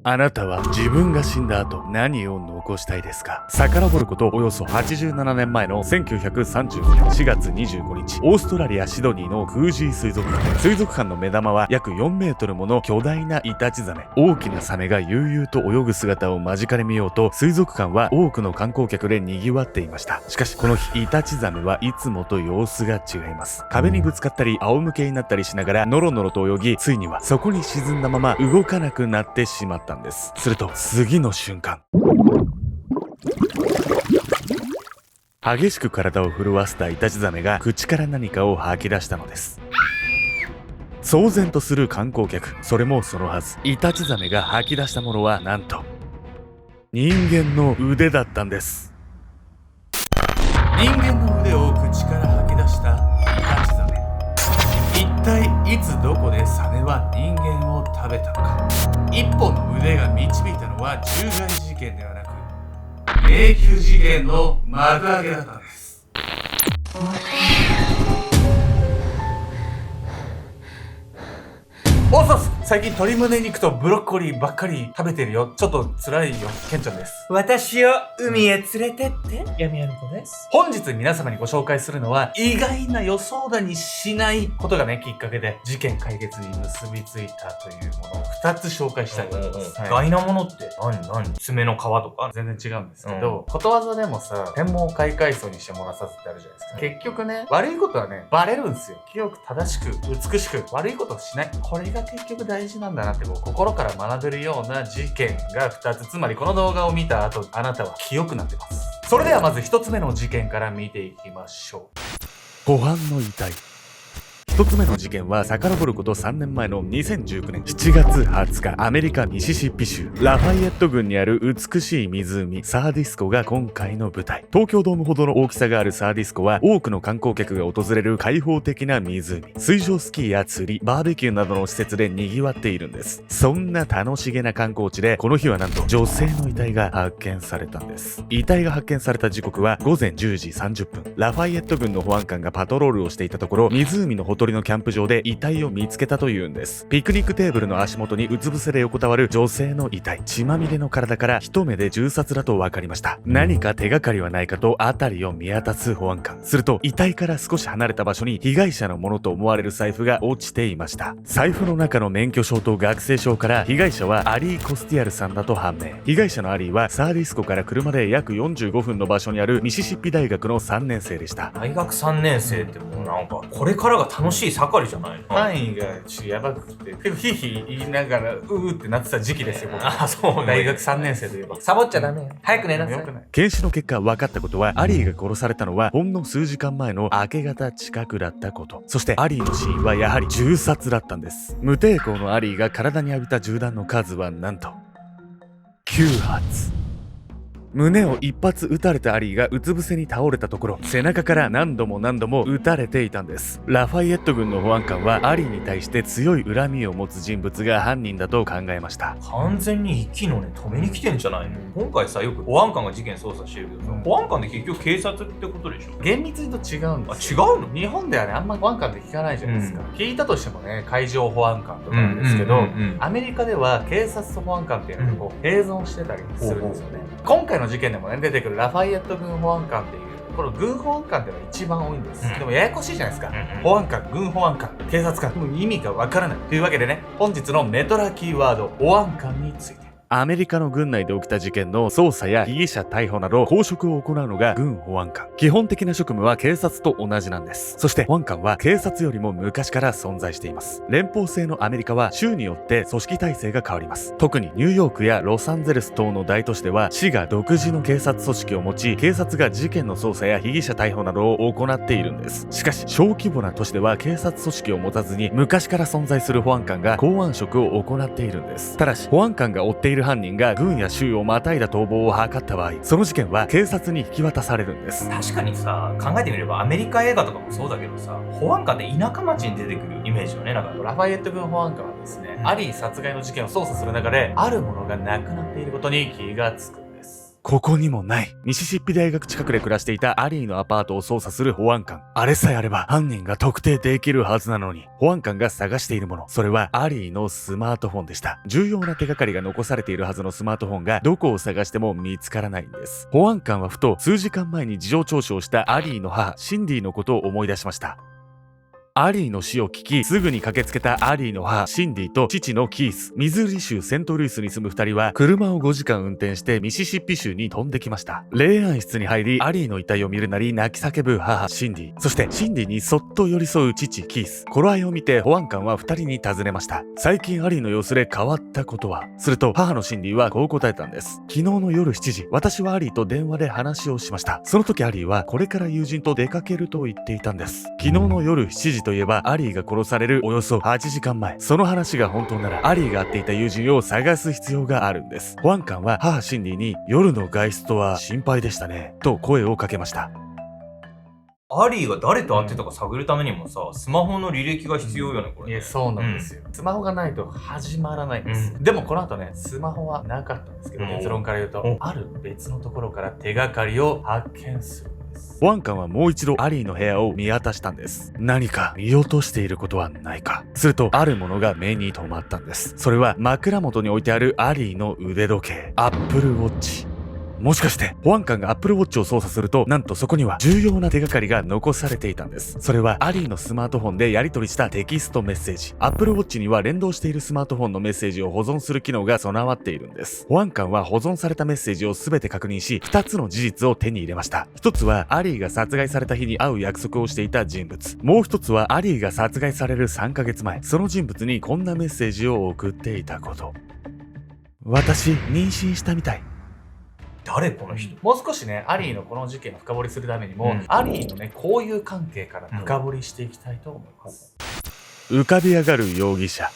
あなたは自分が死んだ後何を残したいですか？遡ることおよそ87年前の1935年4月25日、オーストラリア・シドニーのクージー水族館。水族館の目玉は約4メートルもの巨大なイタチザメ。大きなサメが悠々と泳ぐ姿を間近で見ようと、水族館は多くの観光客で賑わっていました。しかしこの日、イタチザメはいつもと様子が違います。壁にぶつかったり仰向けになったりしながらノロノロと泳ぎ、ついにはそこに沈んだまま動かなくなってしまったんです。すると次の瞬間、激しく体を震わせたイタチザメが口から何かを吐き出したのです。騒然とする観光客。それもそのはず、イタチザメが吐き出したものはなんと人間の腕だったんです。人間の腕を口から吐き出したイタチザメ。一体いつどこでサメは人間を食べたのか。一本の腕が導いたのは獣害事件ではなく迷宮事件の幕開けだったんです。おっさす、最近鶏胸肉とブロッコリーばっかり食べてるよ。ちょっと辛いよ、ケンちゃんです。私を海へ連れてって闇闇子です。本日皆様にご紹介するのは、意外な予想だにしないことがね、きっかけで事件解決に結びついたというものを2つ紹介したいと思います。意外なものって何？爪の皮とか全然違うんですけど、ことわざでもさ、天文開会層にしてもらさせてあるじゃないですか。結局ね、悪いことはね、バレるんですよ。清く正しく美しく悪いことをしない。これが結局大事なんだなって心から学べるような事件が2つ。つまりこの動画を見た後、あなたは清くなってます。それではまず1つ目の事件から見ていきましょう。湖畔の遺体。一つ目の事件は遡ること3年前の2019年7月20日、アメリカ・ミシシッピ州ラファイエット郡にある美しい湖サーディスコが今回の舞台。東京ドームほどの大きさがあるサーディスコは多くの観光客が訪れる開放的な湖。水上スキーや釣り、バーベキューなどの施設で賑わっているんです。そんな楽しげな観光地で、この日はなんと女性の遺体が発見されたんです。遺体が発見された時刻は午前10時30分。ラファイエット郡の保安官がパトロールをしていたところ、湖のほとりのキャンプ場で遺体を見つけたというんです。ピクニックテーブルの足元にうつ伏せで横たわる女性の遺体。血まみれの体から一目で銃殺だと分かりました。何か手がかりはないかと辺りを見渡す保安官。すると遺体から少し離れた場所に被害者のものと思われる財布が落ちていました。財布の中の免許証と学生証から被害者はアリー・コスティアルさんだと判明。被害者のアリーはサーディスコから車で約45分の場所にあるミシシッピ大学の3年生でした。大学3年生ってもうなんかこれからが楽しい盛りじゃないの？範囲がやばくて、結構ヒーヒー言いながらうーってなってた時期ですよ。あ、そうね。大学3年生といえばサボっちゃダメよ。早く寝なさい。検視の結果分かったことは、アリーが殺されたのはほんの数時間前の明け方近くだったこと。そしてアリーの死因はやはり銃殺だったんです。無抵抗のアリーが体に浴びた銃弾の数はなんと9発。胸を一発撃たれたアリーがうつ伏せに倒れたところ、背中から何度も撃たれていたんです。ラファイエット軍の保安官はアリーに対して強い恨みを持つ人物が犯人だと考えました。完全に息のね止めに来てんじゃないの？今回さ、よく保安官が事件捜査してるけどさ、保安官って結局警察ってことでしょ？厳密に言うと違うんですよ。あ、違うの？日本ではね、あんま保安官って聞かないじゃないですか。聞いたとしてもね、海上保安官とかなんですけど、アメリカでは警察と保安官っていうのがこう併存してたりするんですよね。今回の事件でもね、出てくるラファイエット軍保安官っていう、この軍保安官っていうのが一番多いんです。でもややこしいじゃないですか。保安官、軍保安官、警察官、もう意味がわからない。というわけでね、本日のメトラキーワード、保安官について。アメリカの軍内で起きた事件の捜査や被疑者逮捕など公職を行うのが軍保安官。基本的な職務は警察と同じなんです。そして保安官は警察よりも昔から存在しています。連邦制のアメリカは州によって組織体制が変わります。特にニューヨークやロサンゼルス等の大都市では市が独自の警察組織を持ち、警察が事件の捜査や被疑者逮捕などを行っているんです。しかし小規模な都市では警察組織を持たずに昔から存在する保安官が公安職を行っているんです。ただし保安官が追っている犯人が軍や州をまたいだ逃亡を図った場合、その事件は警察に引き渡されるんです。確かにさ、考えてみればアメリカ映画とかもそうだけどさ、保安官って田舎町に出てくるイメージよね。なんかラファイエット軍保安官はですね、アリー殺害の事件を捜査する中であるものがなくなっていることに気がつくんです。ここにもない。ミシシッピ大学近くで暮らしていたアリーのアパートを捜査する保安官。あれさえあれば犯人が特定できるはずなのに。保安官が探しているもの、それはアリーのスマートフォンでした。重要な手がかりが残されているはずのスマートフォンがどこを探しても見つからないんです。保安官はふと数時間前に事情聴取をしたアリーの母シンディのことを思い出しました。アリーの死を聞き、すぐに駆けつけたアリーの母、シンディと父のキース、ミズーリ州セントルイスに住む二人は、車を5時間運転してミシシッピ州に飛んできました。霊安室に入り、アリーの遺体を見るなり泣き叫ぶ母、シンディ。そして、シンディにそっと寄り添う父、キース。頃合いを見て、保安官は二人に尋ねました。最近アリーの様子で変わったことは？すると、母のシンディはこう答えたんです。昨日の夜7時、私はアリーと電話で話をしました。その時アリーは、これから友人と出かけると言っていたんです。昨日の夜7時といえば、アリーが殺されるおよそ8時間前。その話が本当なら、アリーが会っていた友人を探す必要があるんです。保安官は母シンディに、夜の外出とは心配でしたね、と声をかけました。アリーが誰と会ってたか探るためにもさ、スマホの履歴が必要よね、これね。いや、そうなんですよ。スマホがないと始まらないんです。でもこの後ね、スマホはなかったんですけど、結論から言うと、ある別のところから手がかりを発見する。保安官はもう一度アリーの部屋を見渡したんです。何か見落としていることはないか。するとあるものが目に留まったんです。それは枕元に置いてあるアリーの腕時計、アップルウォッチ。もしかして保安官がアップルウォッチを操作すると、なんとそこには重要な手がかりが残されていたんです。それはアリーのスマートフォンでやり取りしたテキストメッセージ。アップルウォッチには連動しているスマートフォンのメッセージを保存する機能が備わっているんです。保安官は保存されたメッセージを全て確認し、2つの事実を手に入れました。1つはアリーが殺害された日に会う約束をしていた人物。もう1つはアリーが殺害される3ヶ月前、その人物にこんなメッセージを送っていたこと。私、妊娠したみたい。誰この人？もう少しね、アリーのこの事件を深掘りするためにも、アリーのね、交友関係から深掘りしていきたいと思います。浮かび上がる容疑者。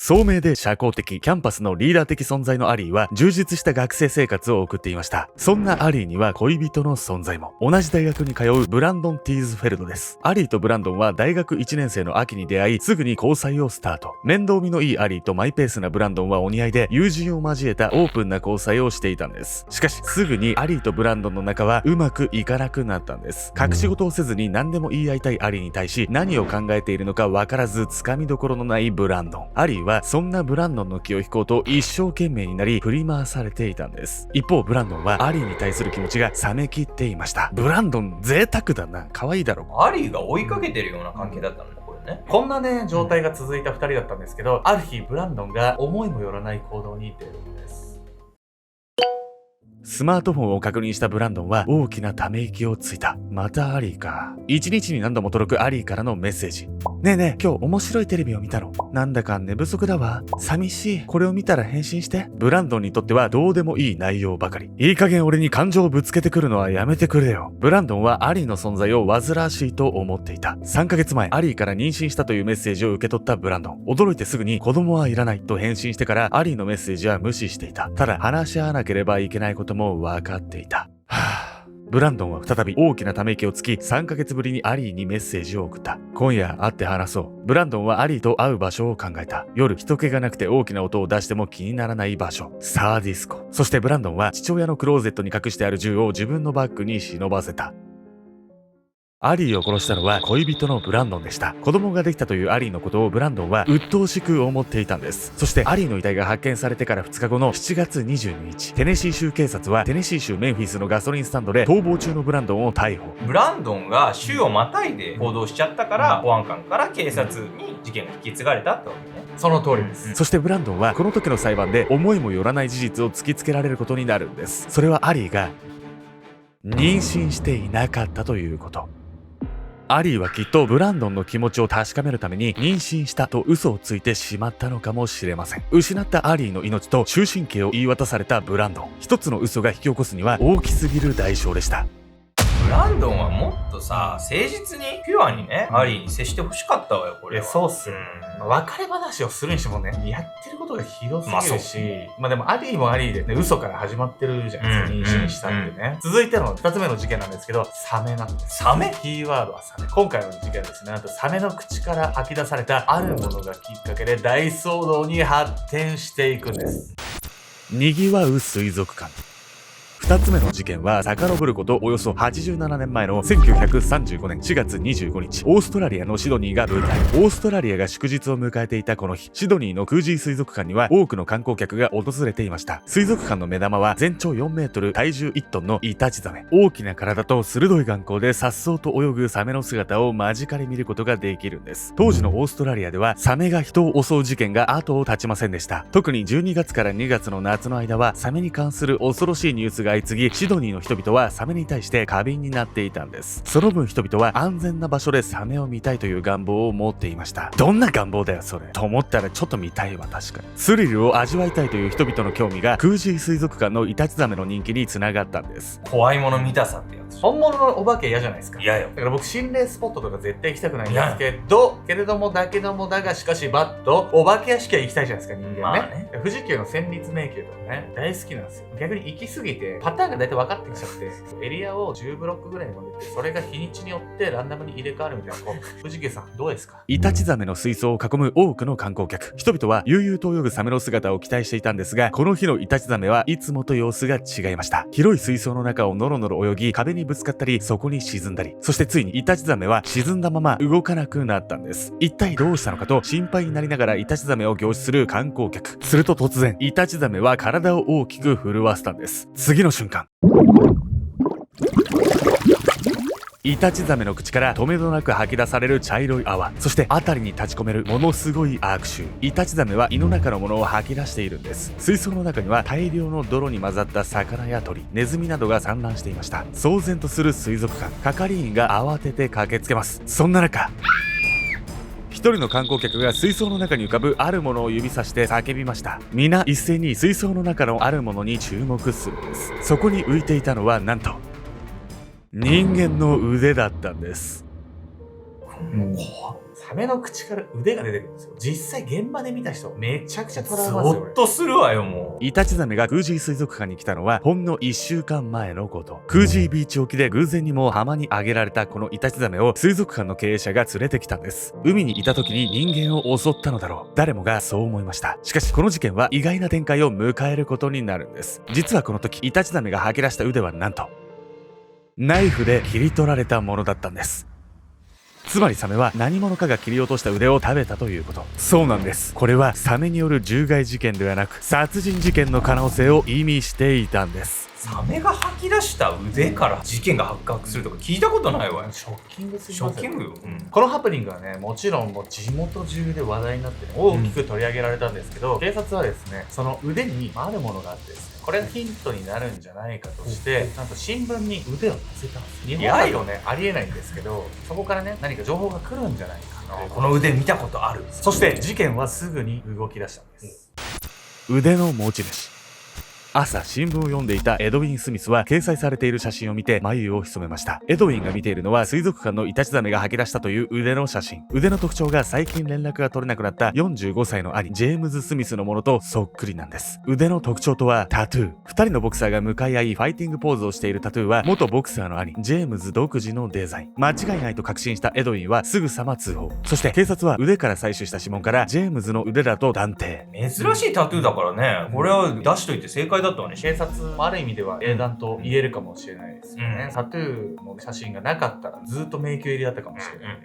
聡明で社交的、キャンパスのリーダー的存在のアリーは充実した学生生活を送っていました。そんなアリーには恋人の存在も。同じ大学に通うブランドン・ティーズフェルドです。アリーとブランドンは大学1年生の秋に出会い、すぐに交際をスタート。面倒見のいいアリーとマイペースなブランドンはお似合いで、友人を交えたオープンな交際をしていたんです。しかし、すぐにアリーとブランドンの仲はうまくいかなくなったんです。隠し事をせずに何でも言い合いたいアリーに対し、何を考えているのかわからず、つかみどころのないブランドン。アリーはそんなブランドンの気を引こうと一生懸命になり振り回されていたんです。一方ブランドンはアリーに対する気持ちが冷めきっていました。ブランドン贅沢だな、可愛いだろ。アリーが追いかけてるような関係だったのね、これね。こんなね状態が続いた2人だったんですけど、ある日ブランドンが思いもよらない行動に出るんです。スマートフォンを確認したブランドンは大きなため息をついた。またアリーか。1日に何度も届くアリーからのメッセージ。ねえねえ、今日面白いテレビを見たの。なんだか寝不足だわ。寂しい。これを見たら返信して。ブランドンにとってはどうでもいい内容ばかり。いい加減俺に感情をぶつけてくるのはやめてくれよ。ブランドンはアリーの存在を煩わしいと思っていた。3ヶ月前、アリーから妊娠したというメッセージを受け取ったブランドン。驚いてすぐに子供はいらないと返信してからアリーのメッセージは無視していた。ただ話し合わなければいけないことも分かっていた。ブランドンは再び大きなため息をつき、3ヶ月ぶりにアリーにメッセージを送った。今夜会って話そう。ブランドンはアリーと会う場所を考えた。夜人気がなくて大きな音を出しても気にならない場所。サーディスコ。そしてブランドンは父親のクローゼットに隠してある銃を自分のバッグに忍ばせた。アリーを殺したのは恋人のブランドンでした。子供ができたというアリーのことをブランドンは鬱陶しく思っていたんです。そしてアリーの遺体が発見されてから2日後の7月22日、テネシー州警察はテネシー州メンフィスのガソリンスタンドで逃亡中のブランドンを逮捕。ブランドンが州をまたいで行動しちゃったから、保安官から警察に事件が引き継がれたってわけね。その通りです。そしてブランドンはこの時の裁判で思いもよらない事実を突きつけられることになるんです。それはアリーが妊娠していなかったということ。アリーはきっとブランドンの気持ちを確かめるために妊娠したと嘘をついてしまったのかもしれません。失ったアリーの命と終身刑を言い渡されたブランドン。一つの嘘が引き起こすには大きすぎる代償でした。ブランドンはもっとさ、誠実にピュアにね、アリーに接してほしかったわよ、これは。そうっすよ。別れ話をするにしてもね、やってることがひどすぎるし、でもアリーもアリーでね、嘘から始まってるじゃないですか、妊娠したってね。続いての2つ目の事件なんですけど、サメなんです。サメ？キーワードはサメ。今回の事件はですね、なんとサメの口から吐き出されたあるものがきっかけで大騒動に発展していくんです。賑わう水族館。2つ目の事件は遡ることおよそ87年前の1935年4月25日、オーストラリアのシドニーが舞台。オーストラリアが祝日を迎えていたこの日、シドニーのクージー水族館には多くの観光客が訪れていました。水族館の目玉は全長4メートル、体重1トンのイタチザメ。大きな体と鋭い眼光で颯爽と泳ぐサメの姿を間近で見ることができるんです。当時のオーストラリアではサメが人を襲う事件が後を絶ちませんでした。特に12月から2月の夏の間はサメに関する恐ろしいニュースが相次ぎ、シドニーの人々はサメに対して過敏になっていたんです。その分人々は安全な場所でサメを見たいという願望を持っていました。どんな願望だよそれと思ったらちょっと見たいわ。確かにスリルを味わいたいという人々の興味がクージー水族館のイタチザメの人気につながったんです。怖いもの見たさってやつ。本物のお化け嫌じゃないですか。嫌よ。だから僕心霊スポットとか絶対行きたくないんですけど、だがしかしバッとお化け屋敷は行きたいじゃないですか、人間ね。まあね。富士急の戦慄迷宮とかね、大好きなんですよ。逆に行き過ぎてパターンが大体分かってきちゃって、エリアを10ブロックぐらいに分けて、それが日にちによってランダムに入れ替わるみたいな、富士急さんどうですか？イタチザメの水槽を囲む多くの観光客。人々は悠々と泳ぐサメの姿を期待していたんですが、この日のイタチザメはいつもと様子が違いました。広い水槽の中をノロノロ泳ぎ、壁にぶつかったり、そこに沈んだり、そしてついにイタチザメは沈んだまま動かなくなったんです。一体どうしたのかと心配になりながらイタチザメを凝視する観光客。すると突然、イタチザメは体を大きく震わせたんです。次の瞬間、イタチザメの口から止めどなく吐き出される茶色い泡、そして辺りに立ち込めるものすごい悪臭。イタチザメは胃の中のものを吐き出しているんです。水槽の中には大量の泥に混ざった魚や鳥、ネズミなどが散乱していました。騒然とする水族館。係員が慌てて駆けつけます。そんな中、一人の観光客が水槽の中に浮かぶあるものを指さして叫びました。皆一斉に水槽の中のあるものに注目するんです。そこに浮いていたのはなんと人間の腕だったんです。サメの口から腕が出てくるんですよ。実際現場で見た人めちゃくちゃトラウマですよ。ゾッとするわよもう。イタチザメがクージー水族館に来たのはほんの1週間前のこと。クージービーチ沖で偶然にも浜にあげられたこのイタチザメを水族館の経営者が連れてきたんです。海にいた時に人間を襲ったのだろう。誰もがそう思いました。しかしこの事件は意外な展開を迎えることになるんです。実はこの時イタチザメが吐き出した腕はなんとナイフで切り取られたものだったんです。つまりサメは何者かが切り落とした腕を食べたということ。そうなんです。これはサメによる獣害事件ではなく殺人事件の可能性を意味していたんです。サメが吐き出した腕から事件が発覚するとか聞いたことないわよ。ショッキングすぎシますよ。ョッキングよ。このハプニングはね、もちろんもう地元中で話題になってね、大きく取り上げられたんですけど、警察はですね、その腕にあるものがあってですね、これがヒントになるんじゃないかとして、なんと新聞に腕を載せたんです。日本だとね、ありえないんですけど、そこからね、何か情報が来るんじゃないかな。この腕見たことある。そして事件はすぐに動き出したんです。腕の持ち主。朝新聞を読んでいたエドウィン・スミスは掲載されている写真を見て眉を潜めました。エドウィンが見ているのは水族館のイタチザメが吐き出したという腕の写真。腕の特徴が最近連絡が取れなくなった45歳の兄ジェームズ・スミスのものとそっくりなんです。腕の特徴とはタトゥー。二人のボクサーが向かい合いファイティングポーズをしているタトゥーは元ボクサーの兄ジェームズ独自のデザイン。間違いないと確信したエドウィンはすぐさま通報。そして警察は腕から採取した指紋からジェームズの腕だと断定。珍しいタトゥーだからね、これは出しといて正解だったわね。警察もある意味では英断と言えるかもしれないですよね。タトゥーの写真がなかったらずっと迷宮入りだったかもしれない。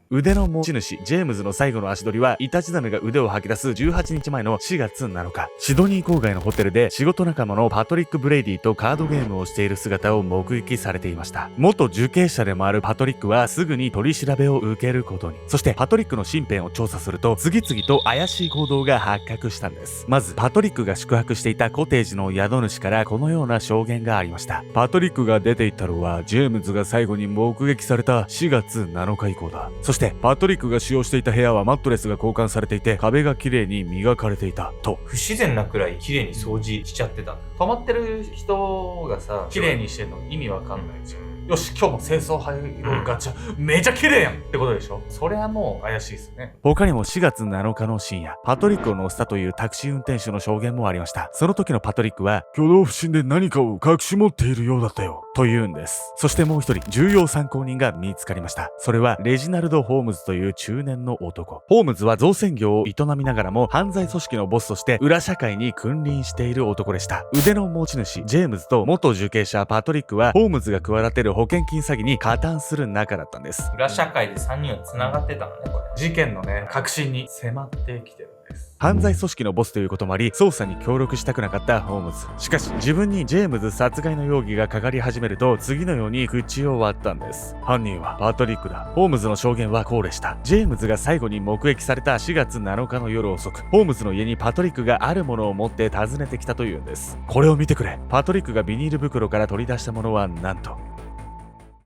腕の持ち主ジェームズの最後の足取りはイタチザメが腕を吐き出す18日前の4月7日、シドニー郊外のホテルで仕事仲間のパトリック・ブレイディとカードゲームをしている姿を目撃されていました。元受刑者でもあるパトリックはすぐに取り調べを受けることに。そしてパトリックの身辺を調査すると次々と怪しい行動が発覚したんです。まずパトリックが宿泊していたコテージの宿主からこのような証言がありました。パトリックが出て行ったのはジェームズが最後に目撃された4月7日以降だ。そしてパトリックが使用していた部屋はマットレスが交換されていて壁がきれいに磨かれていたと。不自然なくらい綺麗に掃除しちゃってた。泊まってる人がさ綺麗にしてんの意味わかんないじゃん。よし今日も清掃入ろうガチャ、めちゃ綺麗やんってことでしょ。それはもう怪しいですね。他にも4月7日の深夜、パトリックを乗せたというタクシー運転手の証言もありました。その時のパトリックは、挙動不審で何かを隠し持っているようだったよ、と言うんです。そしてもう一人、重要参考人が見つかりました。それは、レジナルド・ホームズという中年の男。ホームズは造船業を営みながらも、犯罪組織のボスとして裏社会に君臨している男でした。腕の持ち主、ジェームズと元受刑者パトリックは、ホームズが企てる保険金詐欺に加担する仲だったんです。裏社会で3人は繋がってたのね、これ。事件のね、核心に迫ってきてるんです。犯罪組織のボスということもあり、捜査に協力したくなかったホームズ。しかし、自分にジェームズ殺害の容疑がかかり始めると、次のように口を割ったんです。犯人はパトリックだ。ホームズの証言はこうでした。ジェームズが最後に目撃された4月7日の夜遅く、ホームズの家にパトリックがあるものを持って訪ねてきたというんです。これを見てくれ。パトリックがビニール袋から取り出したものはなんと、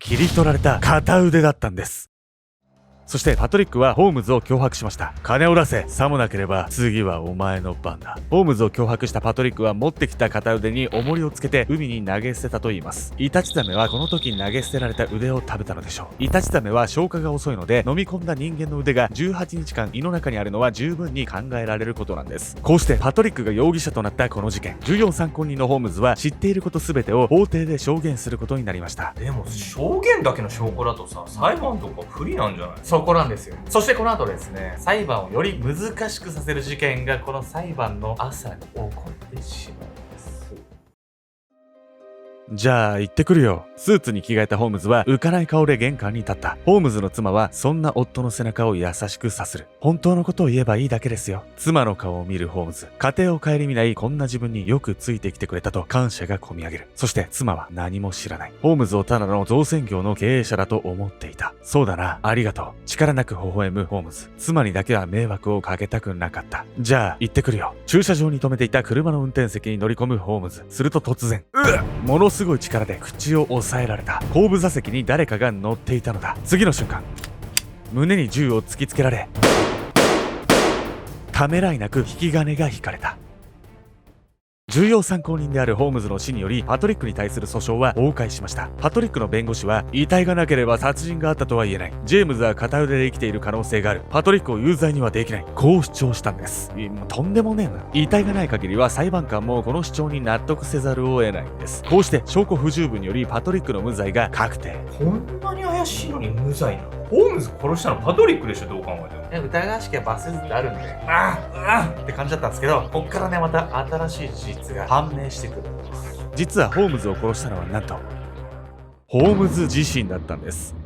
切り取られた片腕だったんです。そしてパトリックはホームズを脅迫しました。金を出せ。さもなければ次はお前の番だ。ホームズを脅迫したパトリックは持ってきた片腕に重りをつけて海に投げ捨てたといいます。イタチザメはこの時投げ捨てられた腕を食べたのでしょう。イタチザメは消化が遅いので、飲み込んだ人間の腕が18日間胃の中にあるのは十分に考えられることなんです。こうしてパトリックが容疑者となったこの事件、14参考人のホームズは知っていること全てを法廷で証言することになりました。でも証言だけの証拠だとさ、裁判とか不利なんじゃない？そこなんですよ。そしてこの後ですね、裁判をより難しくさせる事件がこの裁判の朝に起こってしまうんです。じゃあ行ってくるよ。スーツに着替えたホームズは浮かない顔で玄関に立った。ホームズの妻はそんな夫の背中を優しくさする。本当のことを言えばいいだけですよ。妻の顔を見るホームズ。家庭を顧みないこんな自分によくついてきてくれたと感謝がこみ上げる。そして妻は何も知らない。ホームズをただの造船業の経営者だと思っていた。そうだな、ありがとう。力なく微笑むホームズ。妻にだけは迷惑をかけたくなかった。じゃあ行ってくるよ。駐車場に停めていた車の運転席に乗り込むホームズ。すると突然、ものすごい力で口を押さえられた。後部座席に誰かが乗っていたのだ。次の瞬間、胸に銃を突きつけられ、ためらいなく引き金が引かれた。重要参考人であるホームズの死によりパトリックに対する訴訟は崩壊しました。パトリックの弁護士は、遺体がなければ殺人があったとは言えない。ジェームズは片腕で生きている可能性がある。パトリックを有罪にはできない。こう主張したんです。とんでもねえな。遺体がない限りは裁判官もこの主張に納得せざるを得ないんです。こうして証拠不十分によりパトリックの無罪が確定。こんなに怪しいのに無罪なの？ホームズ殺したのパトリックでしょ、どう考えても。疑わしきは罰せずってあるんで、って感じだったんですけど、こっからね、また新しい事実が判明してくるんです。実はホームズを殺したのはなんと、ホームズ自身だったんです。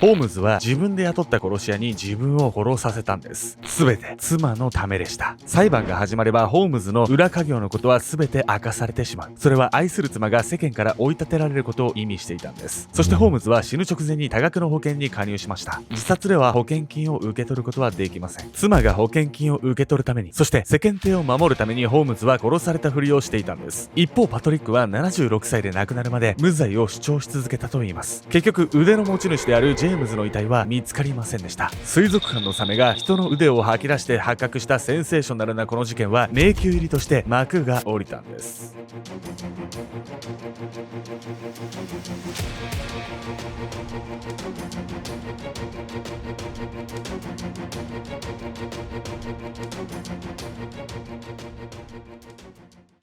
ホームズは自分で雇った殺し屋に自分を殺させたんです。すべて妻のためでした。裁判が始まればホームズの裏稼業のことはすべて明かされてしまう。それは愛する妻が世間から追い立てられることを意味していたんです。そしてホームズは死ぬ直前に多額の保険に加入しました。自殺では保険金を受け取ることはできません。妻が保険金を受け取るために、そして世間体を守るためにホームズは殺されたふりをしていたんです。一方パトリックは76歳で亡くなるまで無罪を主張し続けたといいます。結局腕の持ち主であるジェームズの遺体は見つかりませんでした。水族館のサメが人の腕を吐き出して発覚したセンセーショナルなこの事件は迷宮入りとして幕が下りたんです。